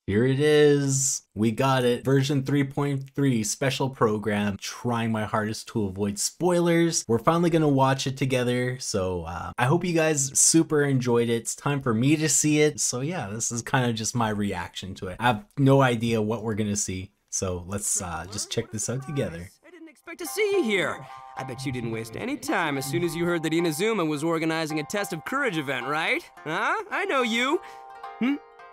Here it is. We got it. Version 3.3 special program. Trying my hardest to avoid spoilers. We're finally gonna watch it together. So I hope you guys super enjoyed it. It's time for me to see it. So yeah, this is kind of just my reaction to it. I have no idea what we're gonna see. So let's just check this out together. I didn't expect to see you here. I bet you didn't waste any time as soon as you heard that Inazuma was organizing a test of courage event, right? Huh? I know you.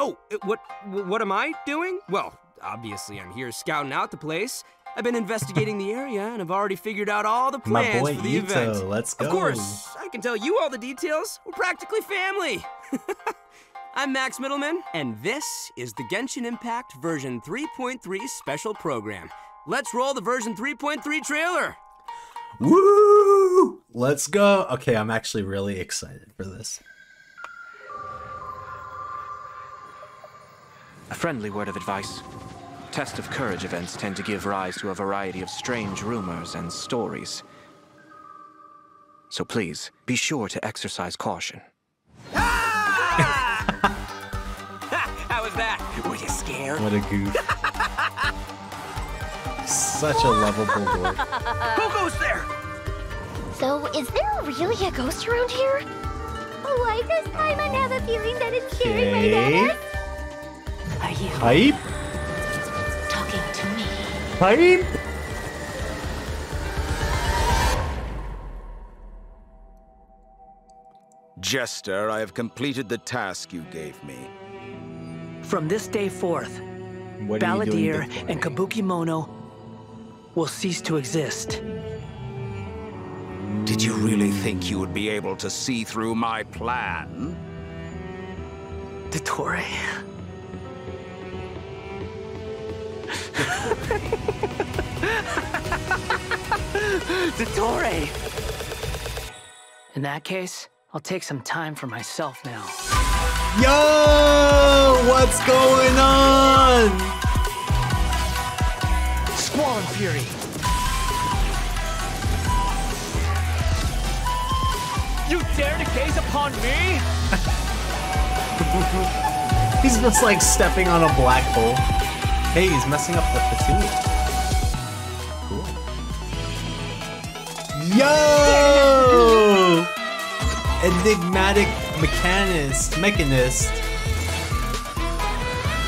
Oh, what am I doing? Well, obviously I'm here scouting out the place. I've been investigating the area and I've already figured out all the plans for the event. Let's go. Of course, I can tell you all the details. We're practically family. I'm Max Middleman, and this is the Genshin Impact version 3.3 special program. Let's roll the version 3.3 trailer. Woo! Let's go. Okay, I'm actually really excited for this. A friendly word of advice. Test of courage events tend to give rise to a variety of strange rumors and stories. So please, be sure to exercise caution. How was that? Were you scared? What a goof. Such a lovable boy. Who goes there? So, is there really a ghost around here? Why does Paimon have a feeling that it's staring right at us? Are you Hype? talking to me? Hype? Jester, I have completed the task you gave me. From this day forth, What are you doing, Balladeer big boy? and Kabuki Mono will cease to exist. Did you really think you would be able to see through my plan? Dottore. Dottore! In that case, I'll take some time for myself now. Yo! What's going on? Squall and Fury! You dare to gaze upon me? He's just like stepping on a black hole. Hey, he's messing up the Fatui. Cool. Yo! Enigmatic mechanist.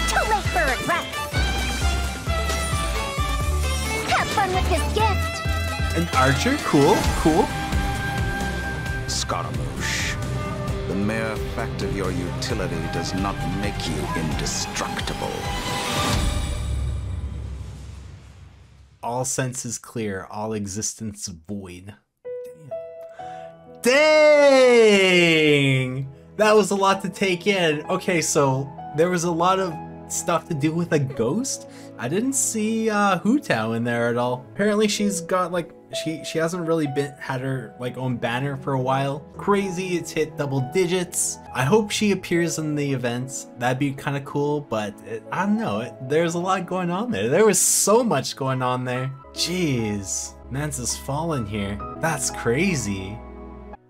Too late for regrets. Have fun with this gift. An archer? Cool, cool. Scaramouche, the mere fact of your utility does not make you indestructible. All senses clear, all existence void. Dang! That was a lot to take in. Okay, so there was a lot of stuff to do with a ghost. I didn't see Hu-Tao in there at all. Apparently she's got like, she hasn't really had her like own banner for a while. Crazy, it's hit double digits. I hope she appears in the events. That'd be kind of cool, but I don't know. There's a lot going on there. There was so much going on there. Jeez, Mansa's fallen here. That's crazy.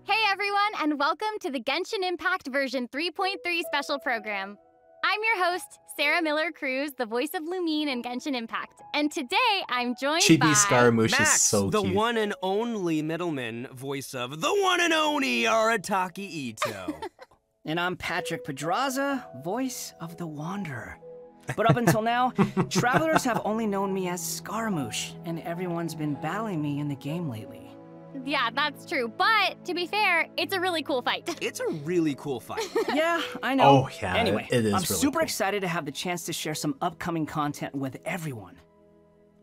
Hey everyone, and welcome to the Genshin Impact version 3.3 special program. I'm your host, Sarah Miller-Cruz, the voice of Lumine in Genshin Impact. And today I'm joined by Chibi Scaramouche Max, is so the cute. one and only Middleman, voice of the one and only Arataki Ito. And I'm Patrick Pedraza, voice of the Wanderer. But up until now, travelers have only known me as Scaramouche, and everyone's been battling me in the game lately. Yeah, that's true. But to be fair, it's a really cool fight. It's a really cool fight. Yeah, I know. Oh, yeah, Anyway, it is I'm really super cool. excited to have the chance to share some upcoming content with everyone.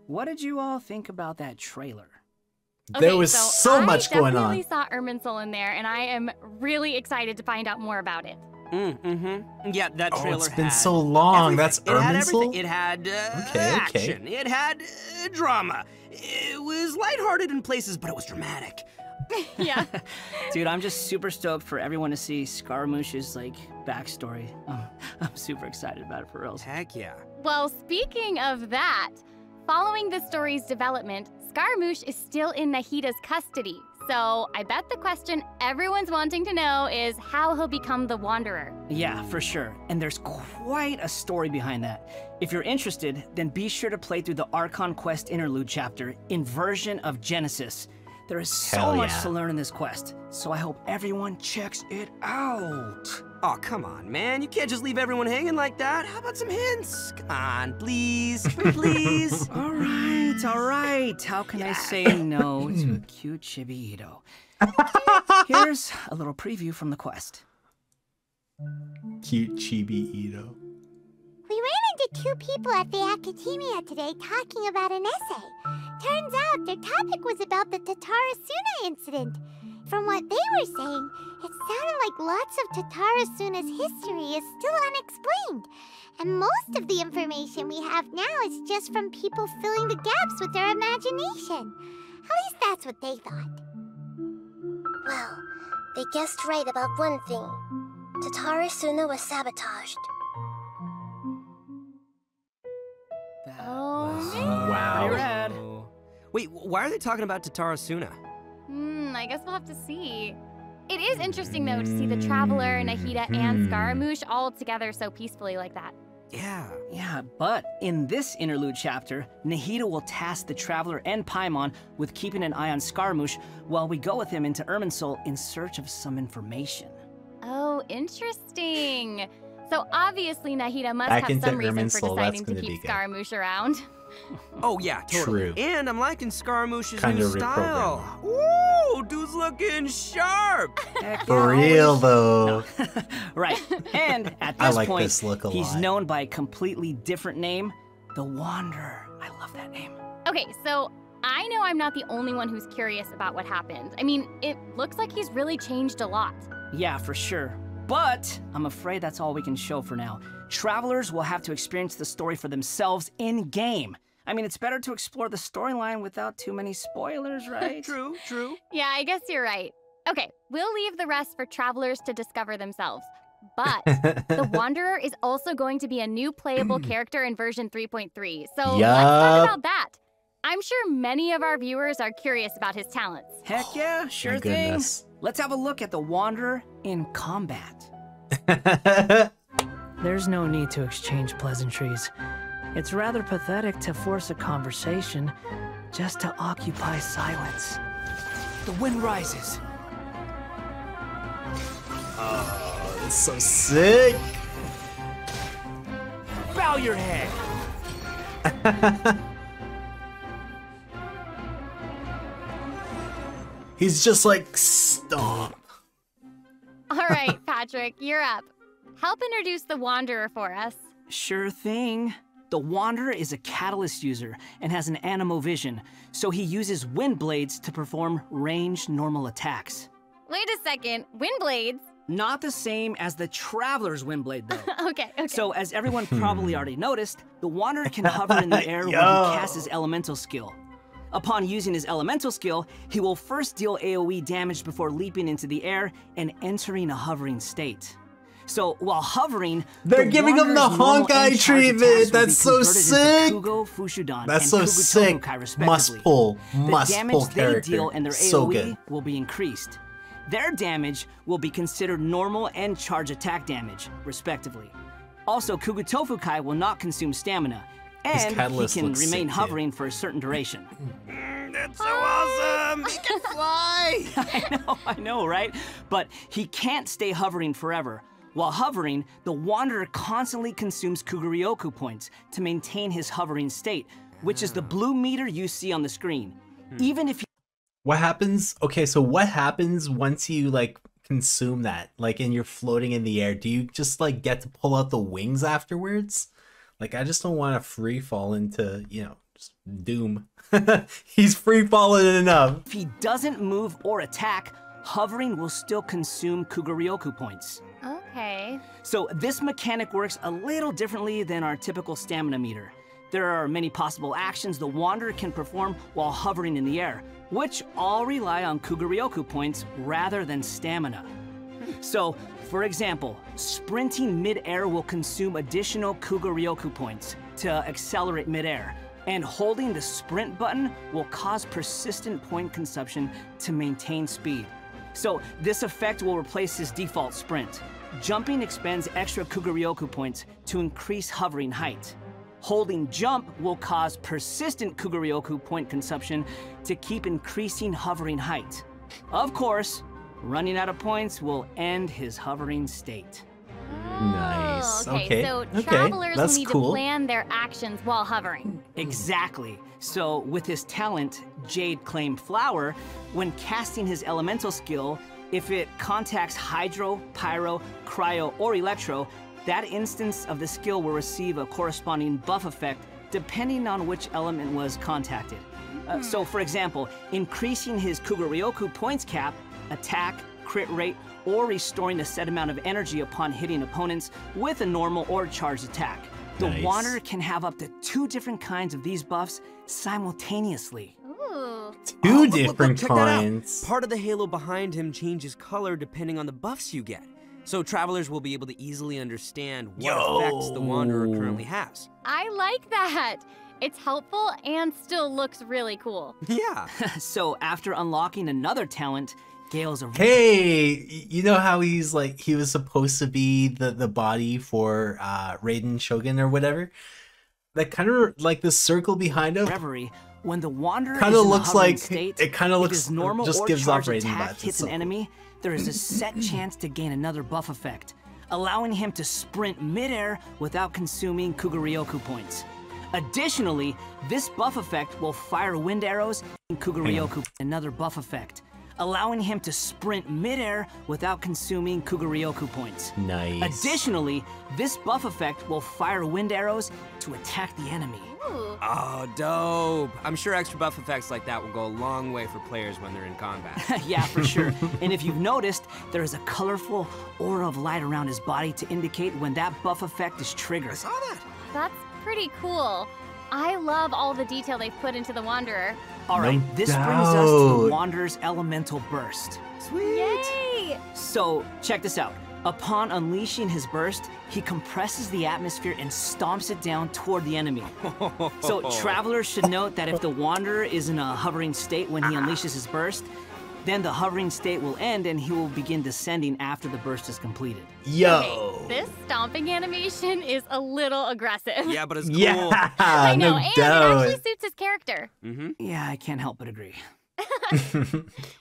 What did you all think about that trailer? There was so much going I on. definitely saw Irminsul in there, and I am really excited to find out more about it. Yeah, that trailer Oh, it's been had so long. everything. That's It had Irminsul? everything. It had Okay. action. It had drama. It was lighthearted in places, but it was dramatic. Yeah. Dude, I'm just super stoked for everyone to see Scaramouche's, like, backstory. I'm super excited about it, for reals. Heck yeah. Well, speaking of that, following the story's development, Scaramouche is still in Nahida's custody. So I bet the question everyone's wanting to know is how he'll become the Wanderer. Yeah, for sure. And there's quite a story behind that. If you're interested, then be sure to play through the Archon Quest interlude chapter in version of Genesis. There is so much to learn in this quest, so I hope everyone checks it out. Oh, come on, man. You can't just leave everyone hanging like that. How about some hints? Come on, please. Please. All right. How can I say no to a cute chibi Ito? Here's a little preview from the quest. Cute chibi Ito. We ran into two people at the academia today talking about an essay. Turns out their topic was about the Tatarasuna incident. From what they were saying, it sounded like lots of Tatarasuna's history is still unexplained. And most of the information we have now is just from people filling the gaps with their imagination. At least that's what they thought. Well, they guessed right about one thing. Tatarasuna was sabotaged. Wow. Rad. Wait, why are they talking about Tatarasuna? I guess we'll have to see. It is interesting, though, to see the Traveler, Nahida, and Scaramouche all together so peacefully like that. Yeah, but in this interlude chapter, Nahida will task the Traveler and Paimon with keeping an eye on Scaramouche while we go with him into Irminsul in search of some information. Oh, interesting. So obviously Nahida must Back have into some reason for Irminsul, deciding that's to gonna keep be good. Scaramouche around. Oh, yeah, totally. True. And I'm liking Scaramouche's Kinda new style. Ooh, dude's looking sharp. For real, though. Right, and at I this like point, this look a he's lot. known by a completely different name, the Wanderer. I love that name. Okay, so I know I'm not the only one who's curious about what happened. I mean, it looks like he's really changed a lot. Yeah, for sure. But I'm afraid that's all we can show for now. Travelers will have to experience the story for themselves in-game. I mean, it's better to explore the storyline without too many spoilers, right? True. Yeah, I guess you're right. Okay, we'll leave the rest for travelers to discover themselves. But the Wanderer is also going to be a new playable character in version 3.3. So let's talk about that. I'm sure many of our viewers are curious about his talents. Heck yeah, sure My thing. goodness. Let's have a look at the Wanderer in combat. There's no need to exchange pleasantries. It's rather pathetic to force a conversation just to occupy silence. The wind rises. Oh, it's so sick. Bow your head. He's just like, stomp. All right, Patrick, you're up. Help introduce the Wanderer for us. Sure thing. The Wanderer is a catalyst user and has an animo vision, so he uses wind blades to perform ranged normal attacks. Wait a second, wind blades? Not the same as the Traveler's wind blade, though. Okay. So, as everyone probably already noticed, the Wanderer can hover in the air when he casts his elemental skill. Upon using his elemental skill, he will first deal AoE damage before leaping into the air and entering a hovering state. So, while hovering, They're giving him the Honkai treatment. That's so sick. Kugo, Fushudan, That's and so Kugo sick. Tomukai, respectively. Must pull The damage they character. deal and their So AoE good. will be increased. Their damage will be considered normal and charge attack damage, respectively. Also, Kugutofukai will not consume stamina, and he catalyst can looks remain sick, too. hovering for a certain duration. That's so awesome. He can fly. I know, right? But he can't stay hovering forever. While hovering, the Wanderer constantly consumes Kuguryoku points to maintain his hovering state, which is the blue meter you see on the screen. Even if What happens? Okay, so what happens once you like consume that? Like, and you're floating in the air, do you just like get to pull out the wings afterwards? Like, I just don't want to free fall into, you know, just doom. He's free falling enough. he doesn't move or attack, hovering will still consume Kuguryoku points. Okay. So this mechanic works a little differently than our typical stamina meter. There are many possible actions the Wanderer can perform while hovering in the air, which all rely on Kuguryoku points rather than stamina. So, for example, sprinting mid-air will consume additional Kuguryoku points to accelerate mid-air, And holding the sprint button will cause persistent point consumption to maintain speed. So this effect will replace his default sprint. Jumping expends extra Kuguryoku points to increase hovering height. Holding jump will cause persistent Kuguryoku point consumption to keep increasing hovering height. Of course, running out of points will end his hovering state. Nice. Okay, so travelers will need to plan their actions while hovering. Exactly. So with his talent, Jade Claimed Flower, when casting his elemental skill, if it contacts Hydro, Pyro, Cryo, or Electro, that instance of the skill will receive a corresponding buff effect depending on which element was contacted. So for example, increasing his Kuguryoku points cap, attack, crit rate, or restoring a set amount of energy upon hitting opponents with a normal or charged attack. The Wanderer can have up to 2 different kinds of these buffs simultaneously. Ooh. Two different check that out. kinds. Part of the halo behind him changes color depending on the buffs you get. So travelers will be able to easily understand what effects the Wanderer currently has. I like that. It's helpful and still looks really cool. Yeah. So after unlocking another talent, Gale's a... Hey, you know how he's like, he was supposed to be the body for Raiden Shogun or whatever? That kind of, like the circle behind him, Reverie, when the Wanderer kind is of in a looks hovering like, state, it kind of if looks, his normal just or gives off charged Raiden attack vibes. hits an enemy, there is a set chance to gain another buff effect, allowing him to sprint midair without consuming Kuguryoku points. Additionally, this buff effect will fire wind arrows and Kuguryoku, another buff effect, allowing him to sprint midair without consuming Kuguryoku points. Nice. Additionally, this buff effect will fire wind arrows to attack the enemy. Ooh. Oh, dope. I'm sure extra buff effects like that will go a long way for players when they're in combat. Yeah, for sure. And if you've noticed, there is a colorful aura of light around his body to indicate when that buff effect is triggered. I saw that. That's pretty cool. I love all the detail they've put into the Wanderer. All right, No this brings us to the doubt. Wanderer's elemental burst. Sweet. Yay! So, check this out. Upon unleashing his burst, he compresses the atmosphere and stomps it down toward the enemy. So, travelers should note that if the Wanderer is in a hovering state when he unleashes his burst, then the hovering state will end and he will begin descending after the burst is completed. Yo. Okay, this stomping animation is a little aggressive. Yeah, but it's cool. Yeah, I know, no and doubt. it actually suits his character. Yeah, I can't help but agree.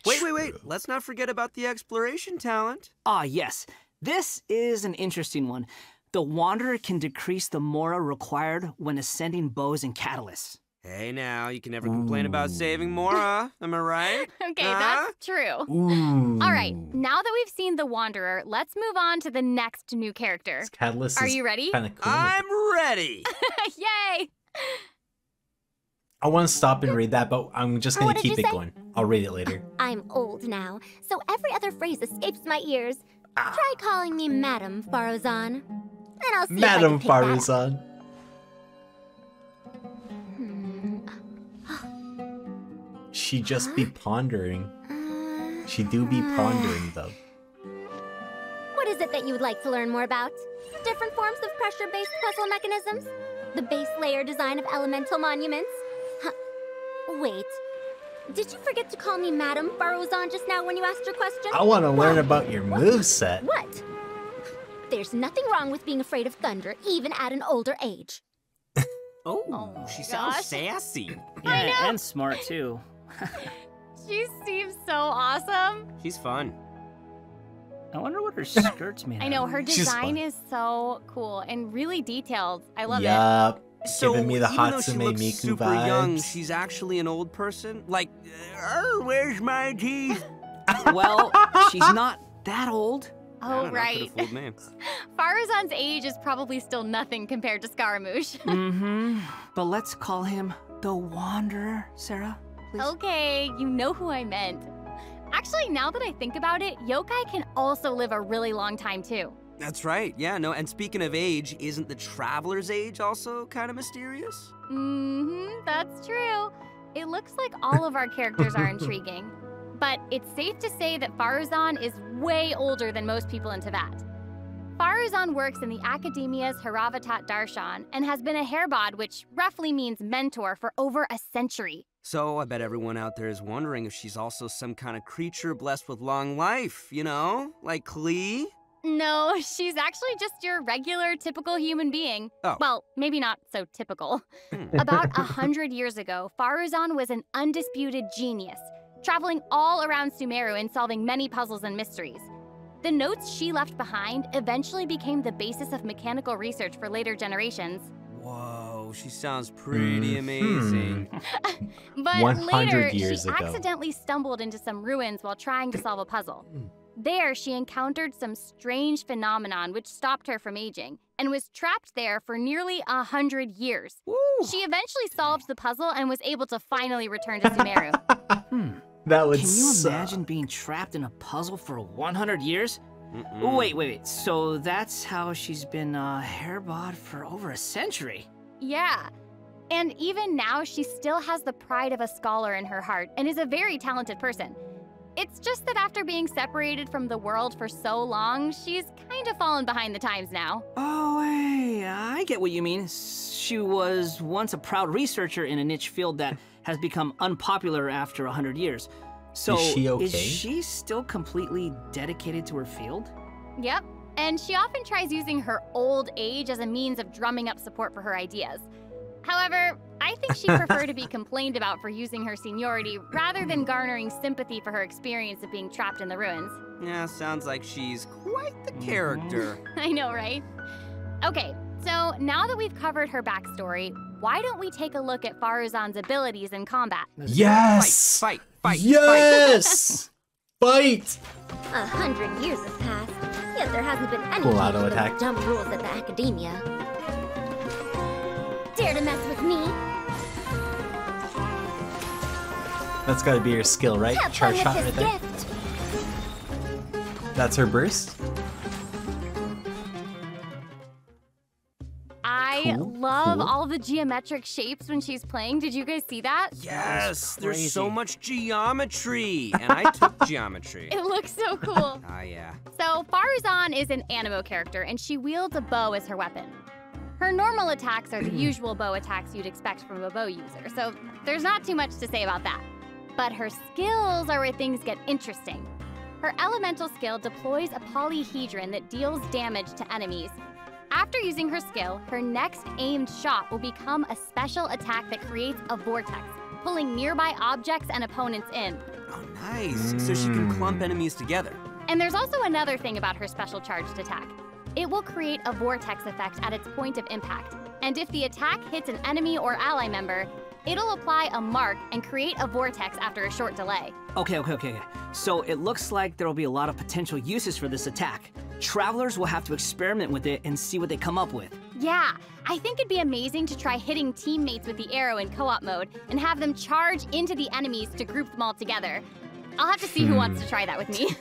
Wait. Let's not forget about the exploration talent. Ah, yes. This is an interesting one. The Wanderer can decrease the Mora required when ascending bows and catalysts. Hey now, you can never complain about saving Mora, am I right? Okay, that's true. Ooh. All right, now that we've seen the Wanderer, let's move on to the next new character. This catalyst Are is you ready? Kind of cool. I'm ready. Yay! I want to stop and read that, but I'm just What gonna did keep you it say? going. I'll read it later. I'm old now, so every other phrase escapes my ears. Try calling me Madam Farozan, and I'll see Madam if I can pick that up. Faruzan. She just be pondering. She do be pondering, though. What is it that you would like to learn more about? Different forms of pressure-based puzzle mechanisms? The base layer design of elemental monuments? Huh. Wait. Did you forget to call me Madam Farozan just now when you asked your question? I want to learn about your moveset. What? There's nothing wrong with being afraid of thunder, even at an older age. Oh, she sounds gosh. sassy. Yeah, and smart too. She seems so awesome. She's fun. I wonder what her skirt's made I know, out her of. design is so cool and really detailed. I love it. Yup. So Giving me the even though she Hatsune looks Miku super vibes. young, she's actually an old person. Like, where's my teeth? Well, she's not that old. I Oh, don't know, right. could've fooled me. Faruzan's age is probably still nothing compared to Scaramouche. Mm-hmm. But let's call him the Wanderer, Sarah, please. Okay, you know who I meant. Actually, now that I think about it, yokai can also live a really long time too. That's right. Yeah, no, and speaking of age, isn't the traveler's age also kind of mysterious? Mm-hmm, that's true. It looks like all of our characters are intriguing. But it's safe to say that Faruzan is way older than most people in Teyvat. Faruzan works in the Academia's Haravatat Darshan and has been a hairbod, which roughly means mentor, for over a century. So I bet everyone out there is wondering if she's also some kind of creature blessed with long life, you know? Like Klee? No, she's actually just your regular, typical human being. Oh. Well, maybe not so typical. About 100 years ago, Faruzan was an undisputed genius, traveling all around Sumeru and solving many puzzles and mysteries. The notes she left behind eventually became the basis of mechanical research for later generations. Whoa, she sounds pretty amazing. But 100 later, years she ago. accidentally stumbled into some ruins while trying to solve a puzzle. There, she encountered some strange phenomenon which stopped her from aging, and was trapped there for nearly 100 years. Woo. She eventually solved the puzzle and was able to finally return to Sumeru. That would Can you suck. imagine being trapped in a puzzle for 100 years? Wait. So that's how she's been hairbod for over a century. Yeah. And even now, she still has the pride of a scholar in her heart and is a very talented person. It's just that after being separated from the world for so long, she's kind of fallen behind the times now. Oh, hey, I get what you mean. She was once a proud researcher in a niche field that has become unpopular after 100 years. So, Is she okay? Is she still completely dedicated to her field? Yep. And she often tries using her old age as a means of drumming up support for her ideas. However, I think she'd prefer to be complained about for using her seniority rather than garnering sympathy for her experience of being trapped in the ruins. Yeah, sounds like she's quite the character. I know, right? Okay, so now that we've covered her backstory, why don't we take a look at Faruzan's abilities in combat? Yes! Fight. Yes! Fight! 100 years have passed, yet there hasn't been any Cool change auto to attack. those dumb rules at the Academia. Dare to mess with me? That's gotta be her skill, right? Have Charge fun shot with right this there. gift. That's her burst? I Cool, love cool. all the geometric shapes when she's playing. Did you guys see that? Yes, there's so crazy. much geometry. And I took geometry. It looks so cool. Ah, yeah. So Faruzan is an animo character, and she wields a bow as her weapon. Her normal attacks are the usual bow attacks you'd expect from a bow user, so there's not too much to say about that. But her skills are where things get interesting. Her elemental skill deploys a polyhedron that deals damage to enemies. After using her skill, her next aimed shot will become a special attack that creates a vortex, pulling nearby objects and opponents in. Oh, nice. So she can clump enemies together. And there's also another thing about her special charged attack. It will create a vortex effect at its point of impact. And if the attack hits an enemy or ally member, it'll apply a mark and create a vortex after a short delay. Okay. So it looks like there will be a lot of potential uses for this attack. Travelers will have to experiment with it and see what they come up with. Yeah, I think it'd be amazing to try hitting teammates with the arrow in co-op mode and have them charge into the enemies to group them all together. I'll have to see who wants to try that with me.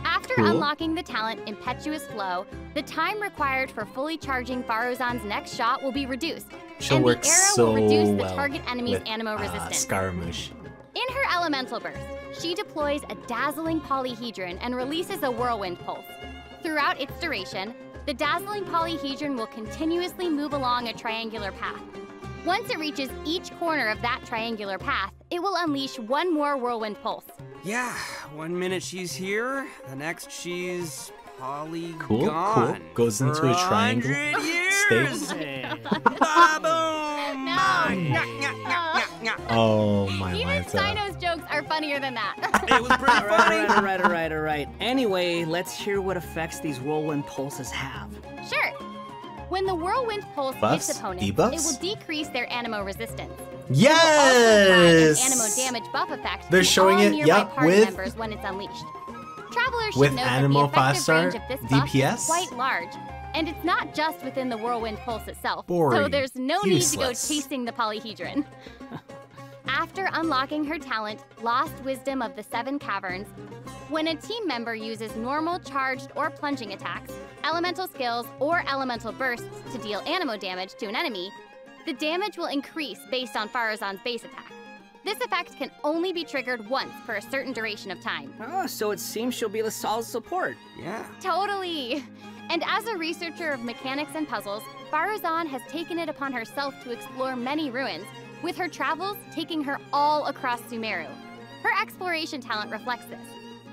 After Cool. unlocking the talent Impetuous Flow, the time required for fully charging Faruzan's next shot will be reduced. She'll and work the arrow so will reduce the well target enemy's with, animo resistance. Scaramouche. In her elemental burst, she deploys a dazzling polyhedron and releases a whirlwind pulse. Throughout its duration, the dazzling polyhedron will continuously move along a triangular path. Once it reaches each corner of that triangular path, it will unleash one more whirlwind pulse. Yeah, 1 minute she's here, the next she's polygon. Cool. Goes into for a triangle 100 years. state. Ba-boom! No. Oh my Even Liza. Sino's jokes are funnier than that. It was pretty funny. All right. Anyway, let's hear what effects these whirlwind pulses have. Sure. When the whirlwind pulse Buffs? hits opponents, Debuffs? it will decrease their animo resistance. Yes! An animo damage buff effect They're to showing all it, nearby yep, party with- members when it's unleashed. Travelers should with note animo that the effective 5-star range of this buff DPS? is quite large, and it's not just within the whirlwind pulse itself, so Boring. there's no Useless. need to go chasing the polyhedron. After unlocking her talent, Lost Wisdom of the Seven Caverns, when a team member uses normal, charged, or plunging attacks, elemental skills, or elemental bursts to deal animo damage to an enemy, the damage will increase based on Faruzan's base attack. This effect can only be triggered once for a certain duration of time. Oh, so it seems she'll be the solid support. Yeah. Totally! And as a researcher of mechanics and puzzles, Baruzan has taken it upon herself to explore many ruins, with her travels taking her all across Sumeru. Her exploration talent reflects this,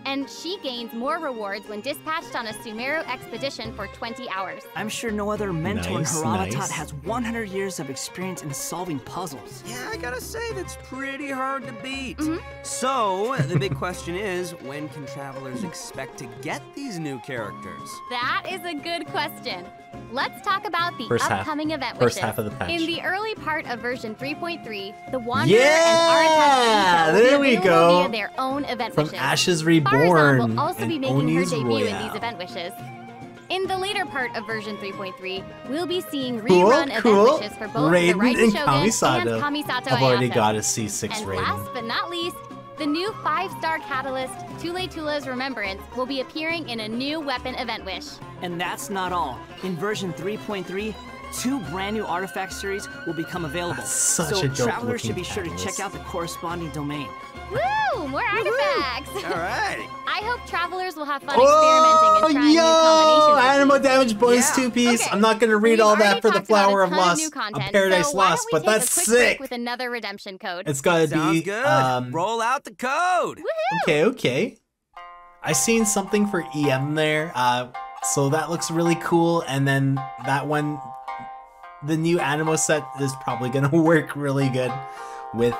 and she gains more rewards when dispatched on a Sumeru expedition for 20 hours. I'm sure no other mentor in Nice, Haralatat nice. has 100 years of experience in solving puzzles. Yeah, I gotta say, that's pretty hard to beat. Mhm. So, the big question is, when can travelers expect to get these new characters? That is a good question. Let's talk about the First half. upcoming event First wishes. half of the patch. In the early part of version 3.3, the Wanderer Yeah! and Aratat There we available go. via their own event From wishes. Ashes Barzan Reborn will also be and making her Oni's debut in Royale. these event wishes. In the later part of version 3.3, we'll be seeing Cool, rerun cool. event wishes for both Raiden the Raiden and Shogun Kamisato. and Kamisato I've already Ayato. got a C6 And rating. last but not least, the new 5-star catalyst, Tule Tula's Remembrance, will be appearing in a new weapon event wish. And that's not all. In version 3.3, 2 brand new artifact series will become available. That's such so a dope travelers should looking be sure to catalyst. check out the corresponding domain. Woo! More artifacts! All right. I hope travelers will have fun experimenting and trying new combinations. of Animal these. damage bonus Yeah. 2-piece. Okay. I'm not gonna read We've all already that for the talked about Flower a of ton Lost, new of content, Paradise so why Lost, don't we but take that's a quick break sick. with another redemption code. It's gotta Sounds be good. Roll out the code. Woohoo! okay. I seen something for EM there, so that looks really cool. And then that one, the new Animo set is probably gonna work really good with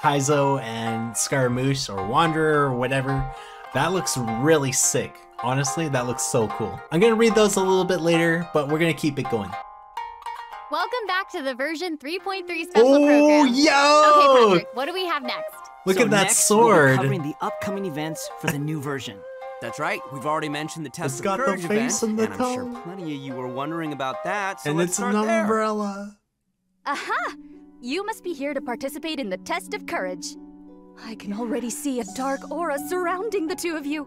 Kaizo and Scaramouche or Wanderer or whatever. That looks really sick. Honestly, that looks so cool. I'm gonna read those a little bit later, but we're gonna keep it going. Welcome back to the version 3.3 special Oh, program. yo! Okay, Patrick, what do we have next? Look So at that next, we'll be sword. covering the upcoming events for the new version. That's right. We've already mentioned the Test It's of got the Courage face event, and the and I'm sure cone. plenty of you were wondering about that. So And let's it's start an there. umbrella. Aha! You must be here to participate in the Test of Courage. I can already see a dark aura surrounding the two of you.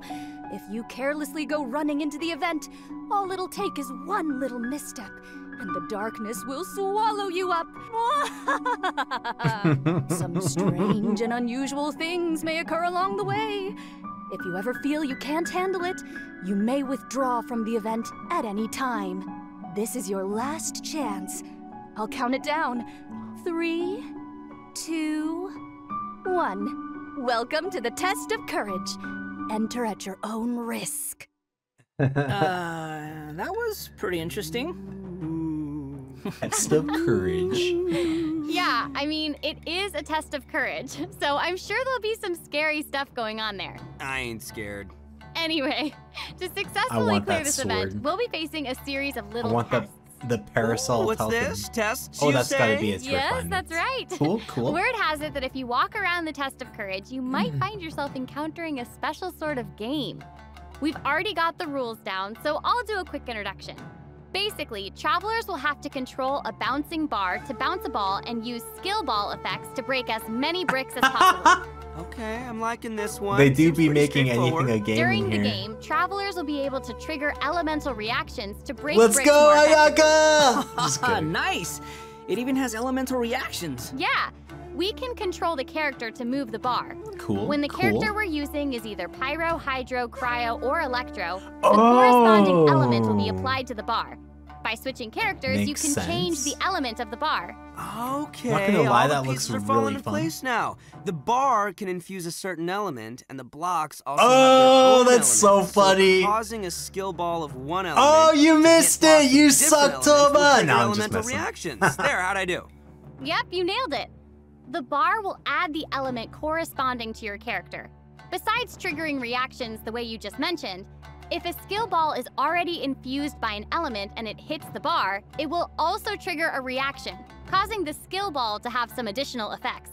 If you carelessly go running into the event, all it'll take is one little misstep, and the darkness will swallow you up. Some strange and unusual things may occur along the way. If you ever feel you can't handle it, you may withdraw from the event at any time. This is your last chance. I'll count it down. 3, 2, 1. Welcome to the Test of Courage. Enter at your own risk. That was pretty interesting. Test of Courage. Yeah, I mean, it is a test of courage, so I'm sure there'll be some scary stuff going on there. I ain't scared. Anyway, to I successfully want clear that this sword. event, we'll be facing a series of I little want tests. the parasol. Ooh, what's Falcon. this? Tests, Oh, you that's gotta say? be its Yes, refinements. that's right. Cool, cool. Word has it that if you walk around the test of courage, you might find yourself encountering a special sort of game. We've already got the rules down, so I'll do a quick introduction. Basically, travelers will have to control a bouncing bar to bounce a ball and use skill ball effects to break as many bricks as possible. Okay, I'm liking this one. They do Seems be pretty making anything straightforward. a game During in the here. game, travelers will be able to trigger elemental reactions to break Let's bricks go, more effectively. Ayaka! Just Ah, kidding. nice! It even has elemental reactions. Yeah, we can control the character to move the bar. Cool. When the cool. character we're using is either pyro, hydro, cryo, or electro, the corresponding element will be applied to the bar. By switching characters, you Makes can change sense. the element of the bar. Okay, Not gonna lie, all that the looks pieces are falling really into fun. place now. The bar can infuse a certain element, and the blocks also Oh, have their own that's so elements. funny. Causing a skill ball of one element. Oh, you to missed hit blocks it! You of different sucked, elements will Toba! trigger No, I'm just elemental messing. reactions. There, how'd I do? Yep, you nailed it. The bar will add the element corresponding to your character. Besides triggering reactions the way you just mentioned, if a skill ball is already infused by an element and it hits the bar, it will also trigger a reaction, causing the skill ball to have some additional effects.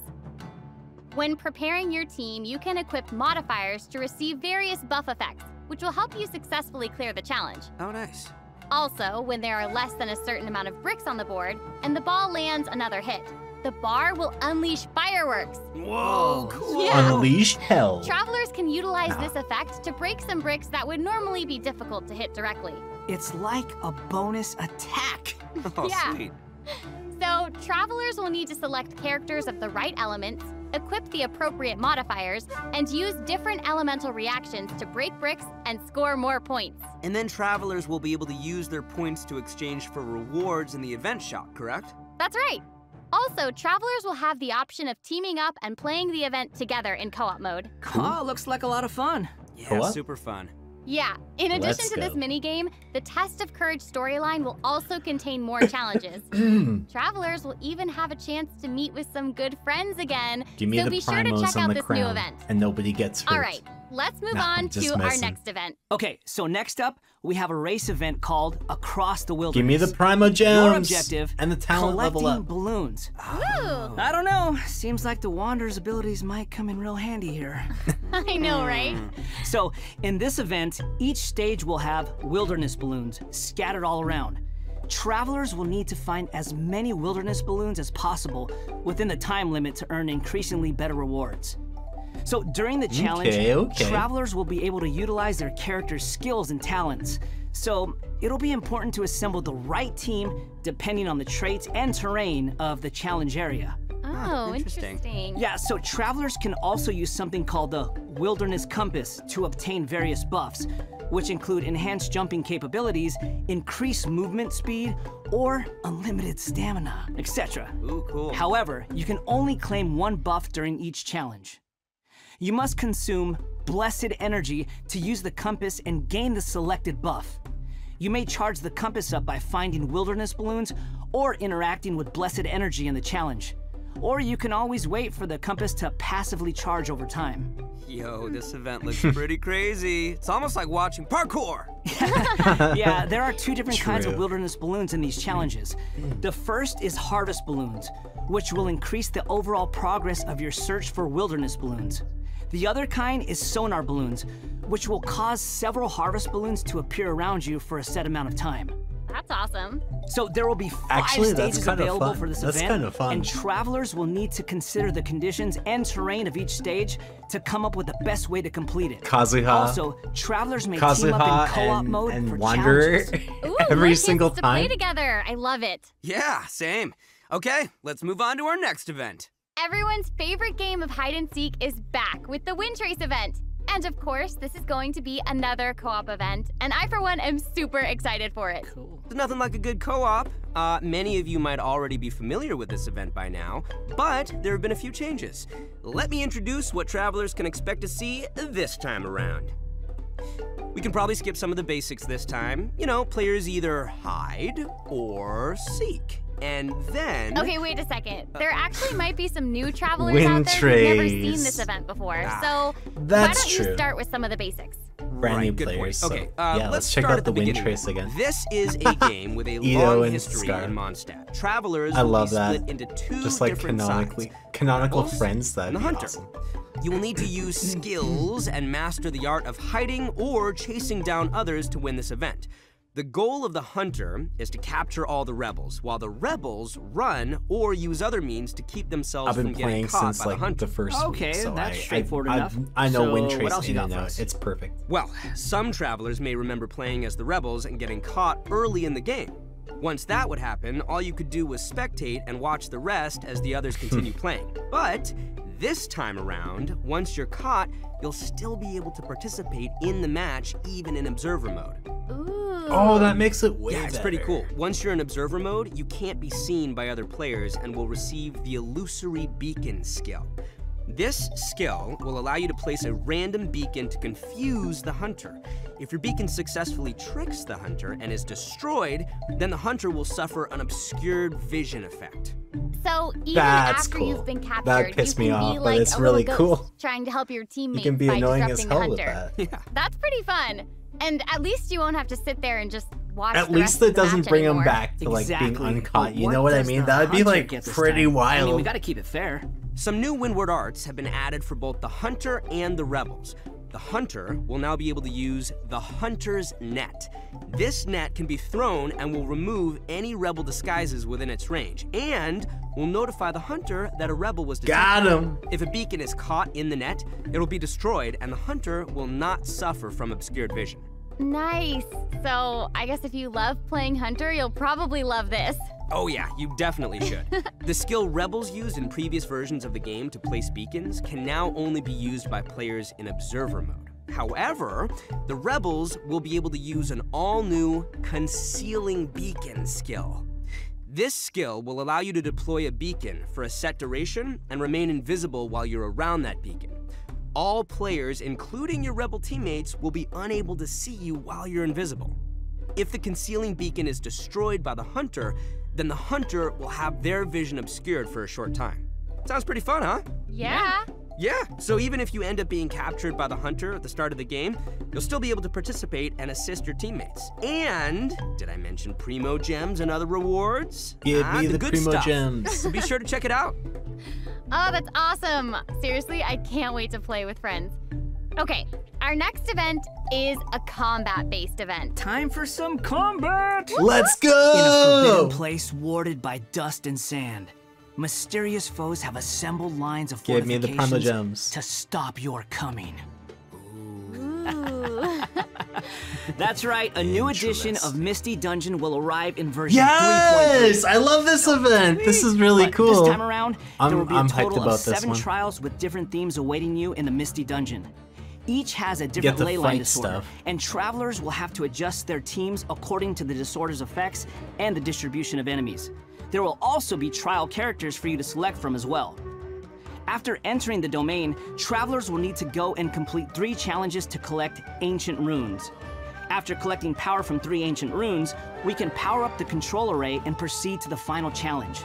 When preparing your team, you can equip modifiers to receive various buff effects, which will help you successfully clear the challenge. Oh, nice. Also, when there are less than a certain amount of bricks on the board and the ball lands another hit, the bar will unleash fireworks. Whoa, cool. Yeah. Unleash hell. Travelers can utilize this effect to break some bricks that would normally be difficult to hit directly. It's like a bonus attack. Oh, Yeah. sweet. So, travelers will need to select characters of the right elements, equip the appropriate modifiers, and use different elemental reactions to break bricks and score more points. And then travelers will be able to use their points to exchange for rewards in the event shop, correct? That's right. Also, travelers will have the option of teaming up and playing the event together in co-op mode. Oh, looks like a lot of fun. Yeah, Co-op? super fun. Yeah, in addition Let's to this go. minigame, the Test of Courage storyline will also contain more challenges. Travelers will even have a chance to meet with some good friends again, Give me so the be sure to primos check on out the this new crown, event. and nobody gets hurt. All right, let's move No, on I'm just to our messing. next event. Okay, so next up, we have a race event called Across the Wilderness. Give me the Primo Gems Your objective, and the talent collecting level up. balloons. Woo! I don't know, seems like the Wanderer's abilities might come in real handy here. I know, right? So, in this event, each stage will have wilderness balloons scattered all around. Travelers will need to find as many wilderness balloons as possible within the time limit to earn increasingly better rewards. So during the challenge, Okay. travelers will be able to utilize their character's skills and talents. So it'll be important to assemble the right team depending on the traits and terrain of the challenge area. Oh, interesting. interesting. Yeah, so travelers can also use something called the Wilderness Compass to obtain various buffs, which include enhanced jumping capabilities, increased movement speed, or unlimited stamina, etc. Ooh, cool. However, you can only claim one buff during each challenge. You must consume Blessed Energy to use the compass and gain the selected buff. You may charge the compass up by finding wilderness balloons or interacting with Blessed Energy in the challenge. Or you can always wait for the compass to passively charge over time. Yo, this event looks pretty crazy. It's almost like watching parkour. Yeah, there are two different kinds of True. wilderness balloons in these challenges. The first is harvest balloons, which will increase the overall progress of your search for wilderness balloons. The other kind is sonar balloons, which will cause several harvest balloons to appear around you for a set amount of time. That's awesome. So there will be 5 Actually, that's stages kinda available fun. for this That's event, kinda fun. and travelers will need to consider the conditions and terrain of each stage to come up with the best way to complete it. Kazuha. Also, travelers may team up in Kazuha co-op mode and for Wanderer challenges. Ooh, every more single chances to play time. together. I love it. Yeah, same. Okay, let's move on to our next event. Everyone's favorite game of hide and seek is back with the Wind Trace event. And of course, this is going to be another co-op event, and I, for one, am super excited for it. There's nothing like a good co-op. Many of you might already be familiar with this event by now, but there have been a few changes. Let me introduce what travelers can expect to see this time around. We can probably skip some of the basics this time. You know, players either hide or seek. And then... Okay, wait a second. There actually might be some new travelers Wind out there who've never seen Trace. this event before. Ah, So that's why don't you true. start with some of the basics? Brand new good players. point. So, Okay, yeah, let's check start out at the Wind beginning. Trace again. This is a game with a Ito long and history Scar. in Mondstadt. Travelers I will love be that. split into two Just like different sides. canonical Rebels friends, that'd and be the Hunter. awesome. You will need to use skills and master the art of hiding or chasing down others to win this event. The goal of the Hunter is to capture all the rebels, while the rebels run or use other means to keep themselves I've from been getting playing caught since by the like Hunter. the first Okay, week, so that's straightforward enough. I know So, Wind what Trace else you in got and for out. us? It's perfect. Well, some travelers may remember playing as the rebels and getting caught early in the game. Once that would happen, all you could do was spectate and watch the rest as the others continue playing. But this time around, once you're caught, you'll still be able to participate in the match even in observer mode. Ooh. Oh, that makes it way Yeah, it's better. pretty cool. Once you're in observer mode, you can't be seen by other players and will receive the illusory beacon skill. This skill will allow you to place a random beacon to confuse the Hunter. If your beacon successfully tricks the Hunter and is destroyed, then the Hunter will suffer an obscured vision effect. So even That's after cool. you've been captured, That pissed you me can be off, but like it's a really little cool. ghost trying to help your teammates You can be by annoying as disrupting the hell with Hunter. that. Yeah. That's pretty fun. And at least you won't have to sit there and just watch At the rest least of it the doesn't match bring anymore. him back to like being Exactly. uncaught. But You know what I does mean? the That would be Hunter like get this pretty time? wild. I mean, we gotta keep it fair. Some new windward arts have been added for both the Hunter and the Rebels. The Hunter will now be able to use the Hunter's Net. This net can be thrown and will remove any rebel disguises within its range, and will notify the Hunter that a rebel was detected. Got him. If a beacon is caught in the net, it will be destroyed, and the Hunter will not suffer from obscured vision. Nice. So I guess if you love playing Hunter, you'll probably love this. Oh yeah, you definitely should. The skill rebels used in previous versions of the game to place beacons can now only be used by players in observer mode. However, the rebels will be able to use an all-new concealing beacon skill. This skill will allow you to deploy a beacon for a set duration and remain invisible while you're around that beacon. All players, including your rebel teammates, will be unable to see you while you're invisible. If the concealing beacon is destroyed by the hunter, then the hunter will have their vision obscured for a short time. Sounds pretty fun, huh? Yeah. Yeah, so even if you end up being captured by the hunter at the start of the game, you'll still be able to participate and assist your teammates. And, did I mention Primo Gems and other rewards? Give me the good Primo stuff. Gems. So be sure to check it out. Oh, that's awesome. Seriously, I can't wait to play with friends. Okay, our next event is a combat-based event. Time for some combat! Let's In a go! forbidden place warded by dust and sand, mysterious foes have assembled lines of Give me the Primo fortifications Gems. to stop your coming. Ooh. That's right, a new edition of Misty Dungeon will arrive in version 3.3. Yes! I love this event! This is really But cool. This time around, there will be a I'm hyped total about of this 7 one. trials with different themes awaiting you in the Misty Dungeon. Each has a different the ley fight line disorder, stuff. and travelers will have to adjust their teams according to the disorder's effects and the distribution of enemies. There will also be trial characters for you to select from as well. After entering the domain, travelers will need to go and complete 3 challenges to collect ancient runes. After collecting power from 3 ancient runes, we can power up the control array and proceed to the final challenge.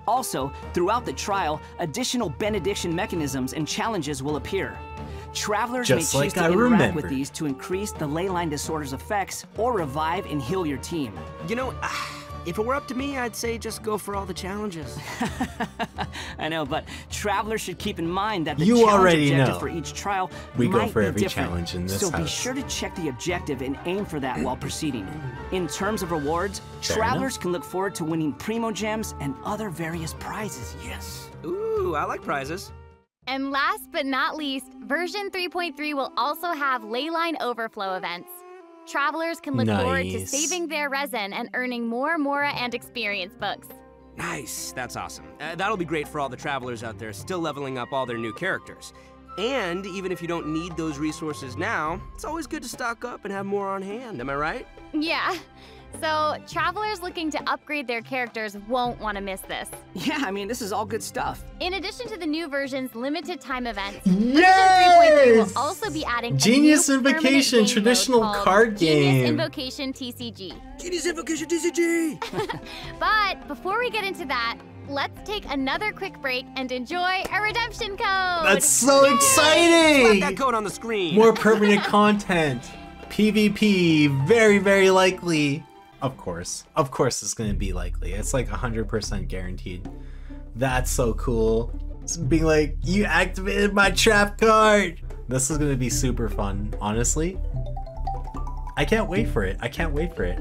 Also, throughout the trial, additional benediction mechanisms and challenges will appear. Travelers Just may choose like to I interact remembered. with these to increase the ley line disorder's effects or revive and heal your team. You know, if it were up to me, I'd say just go for all the challenges. I know, but travelers should keep in mind that the You challenge already objective know. for each trial We go might for be every different. challenge in this So be house. sure to check the objective and aim for that while proceeding. In terms of rewards, Fair travelers can look forward to winning Primo Gems and other various prizes. Yes. Ooh, I like prizes. And last but not least, version 3.3 will also have leyline overflow events. Travelers can look forward to Nice. saving their resin and earning more Mora and experience books. Nice, that's awesome. That'll be great for all the travelers out there still leveling up all their new characters. And even if you don't need those resources now, it's always good to stock up and have more on hand, am I right? Yeah. So, travelers looking to upgrade their characters won't want to miss this. Yeah, I mean, this is all good stuff. In addition to the new version's limited time events, Yes! version 3.3 will also be adding Genius a new permanent Invocation, game traditional mode called card Genius game. Invocation TCG. Genius Invocation TCG! But before we get into that, let's take another quick break and enjoy a redemption code. That's so Slap exciting! that code on the screen. More permanent content. PvP, very, very likely. Of course it's gonna be likely. It's like 100% guaranteed. That's so cool. It's being like, you activated my trap card. This is gonna be super fun, honestly. I can't wait for it. I can't wait for it.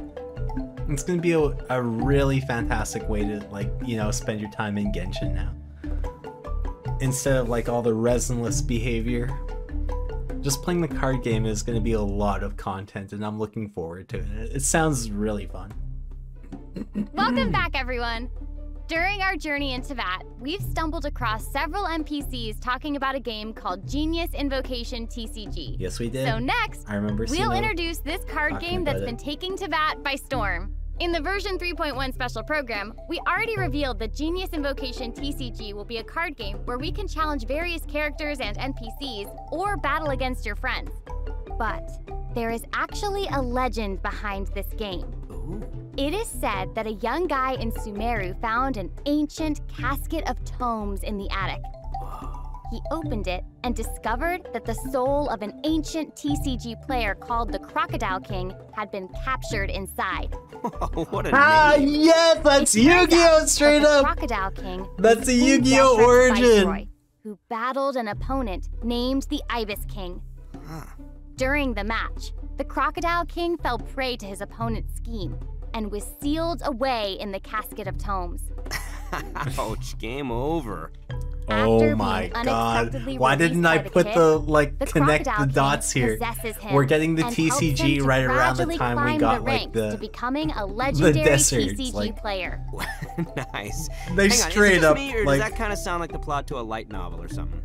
It's gonna be a really fantastic way to, like, you know, spend your time in Genshin now. Instead of like all the resinless behavior. Just playing the card game is going to be a lot of content, and I'm looking forward to it. It sounds really fun. Welcome back, everyone. During our journey into VAT, we've stumbled across several NPCs talking about a game called Genius Invocation TCG. Yes, we did. So next, I remember we'll Sino introduce this card talking game that's about been it. taking to VAT by storm. In the version 3.1 special program, we already revealed that Genius Invocation TCG will be a card game where we can challenge various characters and NPCs or battle against your friends. But there is actually a legend behind this game. It is said that a young guy in Sumeru found an ancient casket of tomes in the attic. He opened it and discovered that the soul of an ancient TCG player called the Crocodile King had been captured inside. What a Ah, name. yes, that's It turns Yu-Gi-Oh! out Straight that the up. Crocodile King That's a was King Yu-Gi-Oh! Deshret's origin. viceroy, who battled an opponent named the Ibis King. During the match, the Crocodile King fell prey to his opponent's scheme and was sealed away in the casket of tomes. Ouch, game over. Oh After my being god. unexpectedly Why released didn't by I the put kid, the connect Crocodile the dots King here? possesses him We're getting the and helps him TCG to right around the gradually time we climb got the like ranks to the becoming a legendary deserts, TCG like- player. Nice. They Hang on, straight is it just up, me, or like- does that kind of sound like the plot to a light novel or something?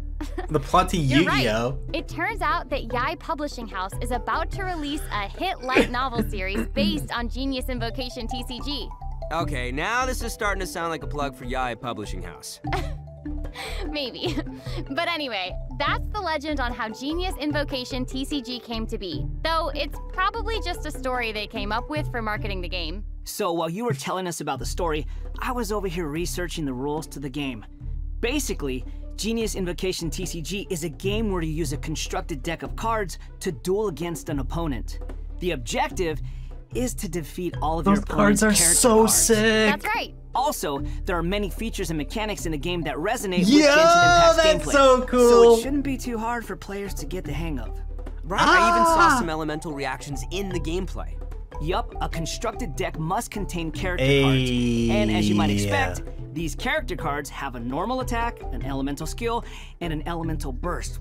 the plot to You're right. Yu-Gi-Oh. It turns out that Yai Publishing House is about to release a hit light novel series based on Genius Invocation TCG. Okay, now this is starting to sound like a plug for Yai Publishing House. Maybe. But anyway, that's the legend on how Genius Invocation TCG came to be. Though it's probably just a story they came up with for marketing the game. So while you were telling us about the story, I was over here researching the rules to the game. Basically, Genius Invocation TCG is a game where you use a constructed deck of cards to duel against an opponent. The objective is to defeat all of your Those cards opponent's are character so cards. sick. That's right. Also, there are many features and mechanics in the game that resonate with Yo, Genshin Impact's that's gameplay. so So cool. it shouldn't be too hard for players to get the hang of. Right, I even saw some elemental reactions in the gameplay. Yup, a constructed deck must contain character Ayy. cards. And as you might expect, these character cards have a normal attack, an elemental skill, and an elemental burst.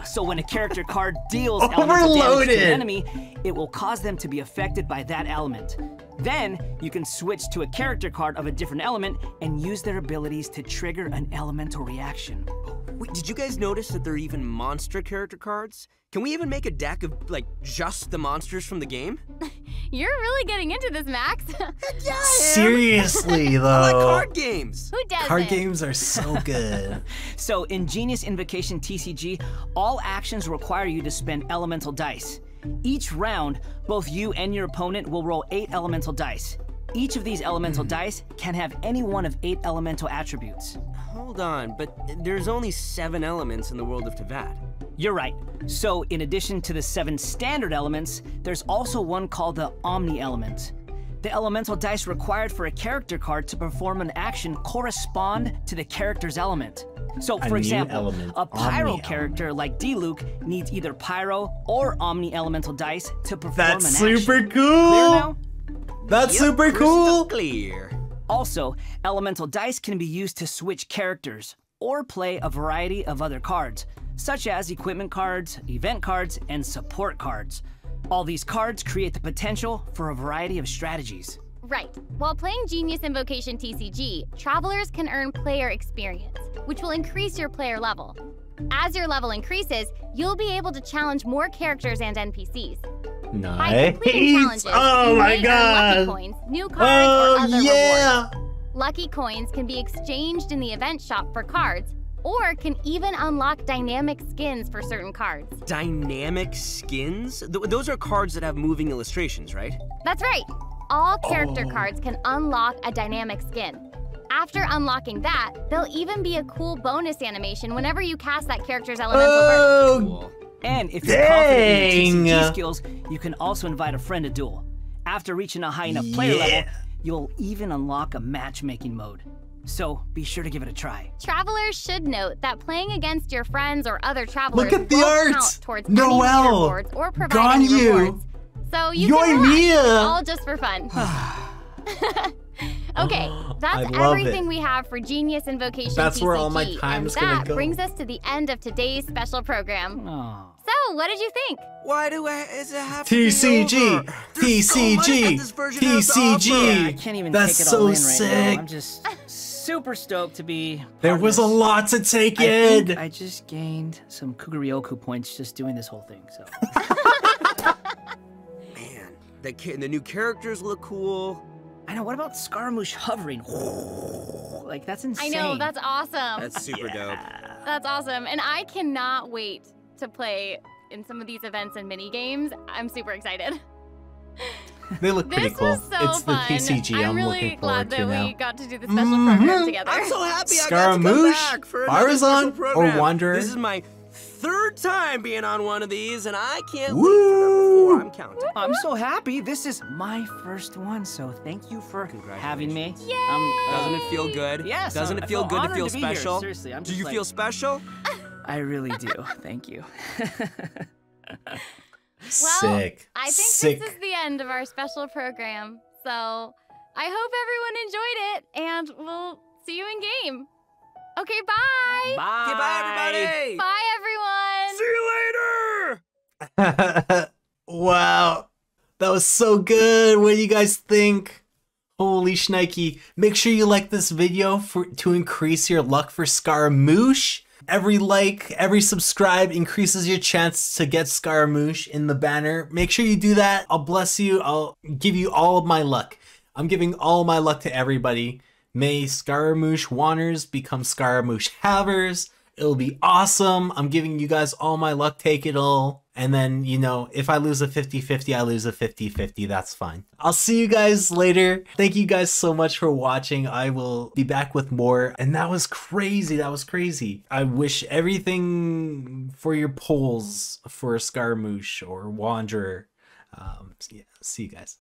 So when a character card deals elemental damage to Overloaded. an enemy, it will cause them to be affected by that element. Then, you can switch to a character card of a different element and use their abilities to trigger an elemental reaction. Wait, did you guys notice that there are even monster character cards? Can we even make a deck of, like, just the monsters from the game? You're really getting into this, Max. Seriously, though. I like card games. Who doesn't? Card games are so good. So in Genius Invocation TCG, all actions require you to spend elemental dice. Each round, both you and your opponent will roll 8 elemental dice. Each of these elemental dice can have any one of 8 elemental attributes. Hold on, but there's only 7 elements in the world of Teyvat. You're right. So in addition to the 7 standard elements, there's also one called the Omni element. The elemental dice required for a character card to perform an action correspond to the character's element. So, A for new example, element, a pyro Omni character like D-Luke needs either pyro or Omni elemental dice to perform That's an action. super Clear cool. now? That's Yep, super crystal cool. clear. Also, elemental dice can be used to switch characters or play a variety of other cards, such as equipment cards, event cards, and support cards. All these cards create the potential for a variety of strategies. Right. While playing Genius Invocation TCG, travelers can earn player experience, which will increase your player level. As your level increases, you'll be able to challenge more characters and NPCs. By completing Nice. challenges, Oh you my may earn god. lucky coins, new cards, or other yeah. rewards. Lucky coins can be exchanged in the event shop for cards, or can even unlock dynamic skins for certain cards. Dynamic skins? Those are cards that have moving illustrations, right? That's right. All character cards can unlock a dynamic skin. After unlocking that, there'll even be a cool bonus animation whenever you cast that character's elemental burst. Cool. And if you're confident in your Dang. TCG skills, you can also invite a friend to duel. After reaching a high enough player level, you'll even unlock a matchmaking mode. So be sure to give it a try. Travelers should note that playing against your friends or other travelers Look at the won't art! count towards Noelle! any leaderboards or provide any Ganyu! rewards. So you Yoy can watch, Mia! all just for fun. Okay, that's I love everything it. we have for Genius Invocation That's TCG, where all my time's and gonna that go. brings us to the end of today's special program. Aw. So, what did you think? Why does it have to be TCG, over? There's so much that TCG, this version has to offer. TCG. I can't even That's take it so all in right sick. now. I'm just super stoked to be There part of was a this. lot to take I in. think I just gained some Kugaryoku points just doing this whole thing, so. Man, the new characters look cool. I know, what about Scaramouche hovering? Like, that's insane. I know, that's awesome. That's super dope. That's awesome. And I cannot wait to play in some of these events and mini games. I'm super excited. They look pretty This cool. was so It's the fun. TCG I'm really looking glad forward to that now. we got to do the special program together. I'm so happy I got to Scaramouche, come back for another special Barzan, or program. Wanderer? This is my 3rd time being on one of these, and I can't wait Woo! for number 4. I'm counting. I'm so happy. This is my first one, so thank you for having me. Doesn't it feel good? Yes, Doesn't I it feel good to honored feel to be here. special? Seriously, I'm Do just you like- feel special? I really do. Thank you. Well, Sick. I think Sick. this is the end of our special program. So I hope everyone enjoyed it, and we'll see you in game. Okay, bye. Bye. Okay, bye, everybody. Bye, everyone. See you later. Wow. That was so good. What do you guys think? Holy shnikey. Make sure you like this video to increase your luck for Scaramouche. Every like, every subscribe increases your chance to get Scaramouche in the banner. Make sure you do that. I'll bless you. I'll give you all of my luck. I'm giving all my luck to everybody. May Scaramouche Wanners become Scaramouche Havers. It'll be awesome. I'm giving you guys all my luck. Take it all. And then, you know, if I lose a 50-50, I lose a 50-50. That's fine. I'll see you guys later. Thank you guys so much for watching. I will be back with more. And that was crazy. That was crazy. I wish everything for your polls for Scaramouche or Wanderer. Yeah, see you guys.